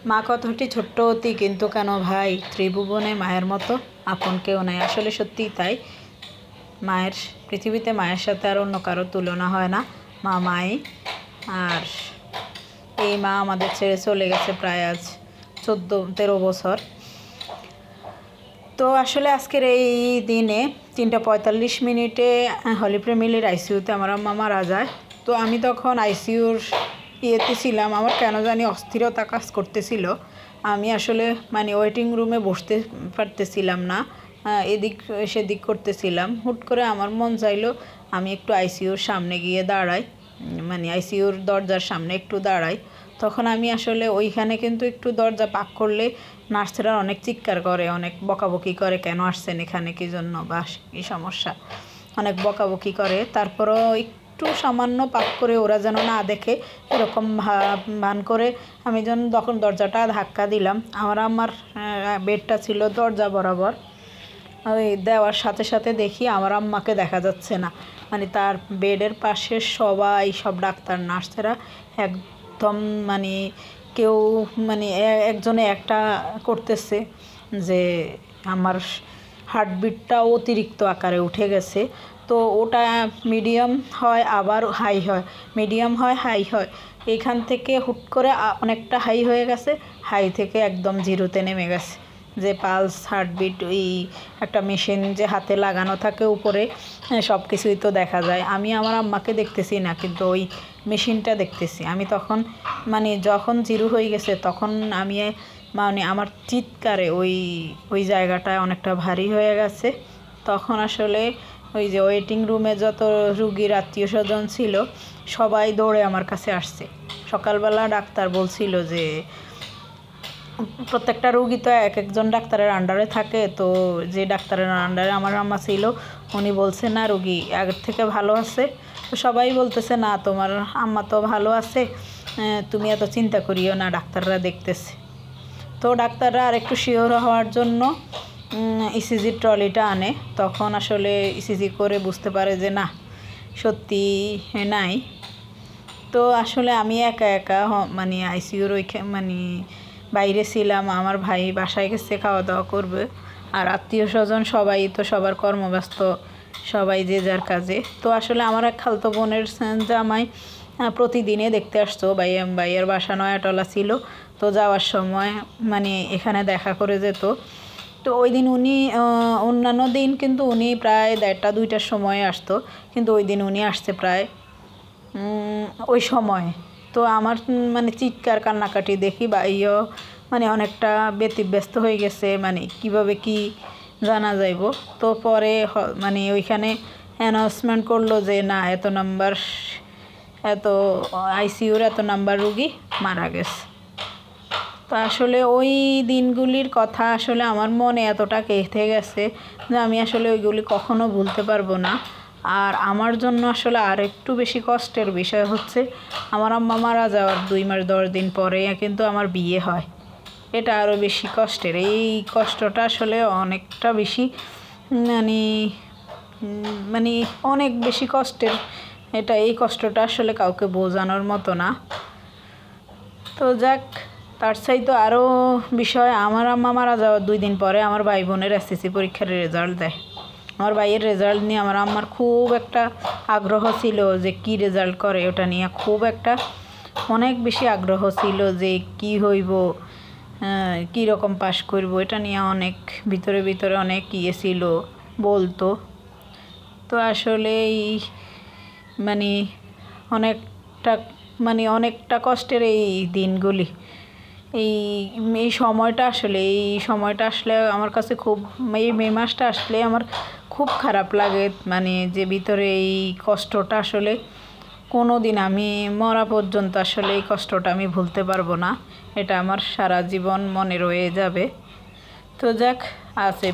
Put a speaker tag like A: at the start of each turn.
A: মা কথাটি ছোট্ট অতি, কিন্তু কেন ভাই ত্রিভুবনে মায়ের মতো আপন কেউ নাই। আসলে সত্যিই তাই। মায়ের পৃথিবীতে মায়ের সাথে আর অন্য কারো তুলনা হয় না। মা মাই। আর এই মা আমাদের ছেড়ে চলে গেছে প্রায় আজ 14-13 বছর। তো আসলে আজকের এই দিনে 3:45 হলি ফ্যামিলির আইসিইউতে আমার আম্মা মারা যায়। তো আমি তখন আইসিইউর ইয়েতে ছিলাম। আমার কেন জানি অস্থিরতা কাজ করতেছিল। আমি আসলে ওয়েটিং রুমে বসতে পারতেছিলাম না, এদিক সেদিক করতেছিলাম। হুট করে আমার মন চাইলো আমি একটু আইসিইউর সামনে গিয়ে দাঁড়াই, আইসিইউর দরজার সামনে একটু দাঁড়াই। তখন আমি আসলে ওইখানে কিন্তু একটু দরজা পাক করলে নার্সরা অনেক চিৎকার করে, অনেক বকাবকি করে, কেন আসছেন এখানে, কী জন্য বা কী সমস্যা, অনেক বকাবকি করে। তারপরও একটু সামান্য পাক করে ওরা যেন না দেখে এরকম ভান করে আমি যখন তখন দরজাটা ধাক্কা দিলাম। আমার বেডটা ছিল দরজা বরাবর। ওই দেওয়ার সাথে সাথে দেখি আমার আম্মাকে দেখা যাচ্ছে না। তার বেডের পাশে সব ডাক্তার নার্সেরা একদম কেউ একজনে একটা করতেছে যে আমার হার্টবিটটা অতিরিক্ত আকারে উঠে গেছে। তো ওটা মিডিয়াম হয় আবার হাই হয়, মিডিয়াম হয় হাই হয়। এইখান থেকে হুট করে অনেকটা হাই হয়ে গেছে, হাই থেকে একদম জিরোতে নেমে গেছে। যে পালস, হার্টবিট, ওই একটা মেশিন যে হাতে লাগানো থাকে উপরে, সব কিছুই তো দেখা যায়। আমি আমার আম্মাকে দেখতেছি না, কিন্তু ওই মেশিনটা দেখতেছি। আমি তখন যখন জিরো হয়ে গেছে তখন আমি আমার চিৎকারে ওই জায়গাটা অনেকটা ভারী হয়ে গেছে। তখন আসলে ওই যে ওয়েটিং রুমে যত রুগীর আত্মীয় স্বজন ছিল সবাই দৌড়ে আমার কাছে আসছে। সকালবেলা ডাক্তার বলছিল যে প্রত্যেকটা রুগী তো এক একজন ডাক্তারের আন্ডারে থাকে। তো যে ডাক্তারের আন্ডারে আমার আম্মা ছিল উনি বলছে না, রুগী আগের থেকে ভালো আছে। তো সবাই বলতেছে না, তোমার আম্মা তো ভালো আছে, তুমি এত চিন্তা করিও না, ডাক্তাররা দেখতেছে। তো ডাক্তাররা আর একটু শিওর হওয়ার জন্য ইসিজি ট্রলিটা আনে। তখন আসলে ইসিজি করে বুঝতে পারে যে না, সত্যি নাই। তো আসলে আমি একা একা আইসিইউর বাইরে ছিলাম। আমার ভাই বাসায় গেছে খাওয়া দাওয়া করবে, আর আত্মীয় স্বজন সবাই তো সবার কর্মব্যস্ত, সবাই যে যার কাজে। তো আসলে আমার এক খালতো বোনের জামাই প্রতিদিনে দেখতে আসতো। ভাইয়ের বাসা নয়াটলা ছিল। তো যাওয়ার সময় এখানে দেখা করে যেত। তো ওই দিন উনি অন্যান্য দিন কিন্তু উনি প্রায় 1:30-2টার সময় আসতো, কিন্তু ওই দিন উনি আসছে প্রায় ওই সময়। তো আমার চিৎকার কান্নাকাটি দেখি ভাইও অনেকটা ব্যতিব্যস্ত হয়ে গেছে, কিভাবে কি জানা যাইব। তো পরে ওইখানে অ্যানাউন্সমেন্ট করলো যে না, এত আইসিইউর এত নাম্বার রুগী মারা গেছে। তো আসলে ওই দিনগুলির কথা আসলে আমার মনে এতটা গেঁথে গেছে যে আমি আসলে ওইগুলি কখনো ভুলতে পারবো না। আর আমার জন্য আসলে আর একটু বেশি কষ্টের বিষয় হচ্ছে আমার আম্মা মারা যাওয়ার 2 মাস 10 দিন পরে কিন্তু আমার বিয়ে হয়। এটা আরও বেশি কষ্টের। এই কষ্টটা আসলে অনেকটা বেশি অনেক বেশি কষ্টের। এই কষ্টটা আসলে কাউকে বোঝানোর মতো না। তো যাক, তার চাইতে আরও বিষয়, আমার আম্মা মারা যাওয়ার 2 দিন পরে আমার ভাই বোনের এসএসসি পরীক্ষার রেজাল্ট দেয়। আমার ভাইয়ের রেজাল্ট নিয়ে আমার আম্মার খুব একটা আগ্রহ ছিল যে কি রেজাল্ট করে, ওটা নিয়ে খুব একটা অনেক বেশি আগ্রহ ছিল যে কি হইব, কী রকম পাশ করব, এটা নিয়ে অনেক ভিতরে ভিতরে অনেক ছিল বলতো। তো আসলে অনেকটা অনেকটা কষ্টের এই দিনগুলি। এই সময়টা আসলে আমার কাছে খুব, এই মে মাসটা আসলে আমার খুব খারাপ লাগে। যে ভিতরে এই কষ্টটা আসলে কোনো দিন আমি মরা পর্যন্ত আসলে এই কষ্টটা আমি ভুলতে পারবো না। এটা আমার সারা জীবন মনে রয়ে যাবে। তো যাক, আজ এই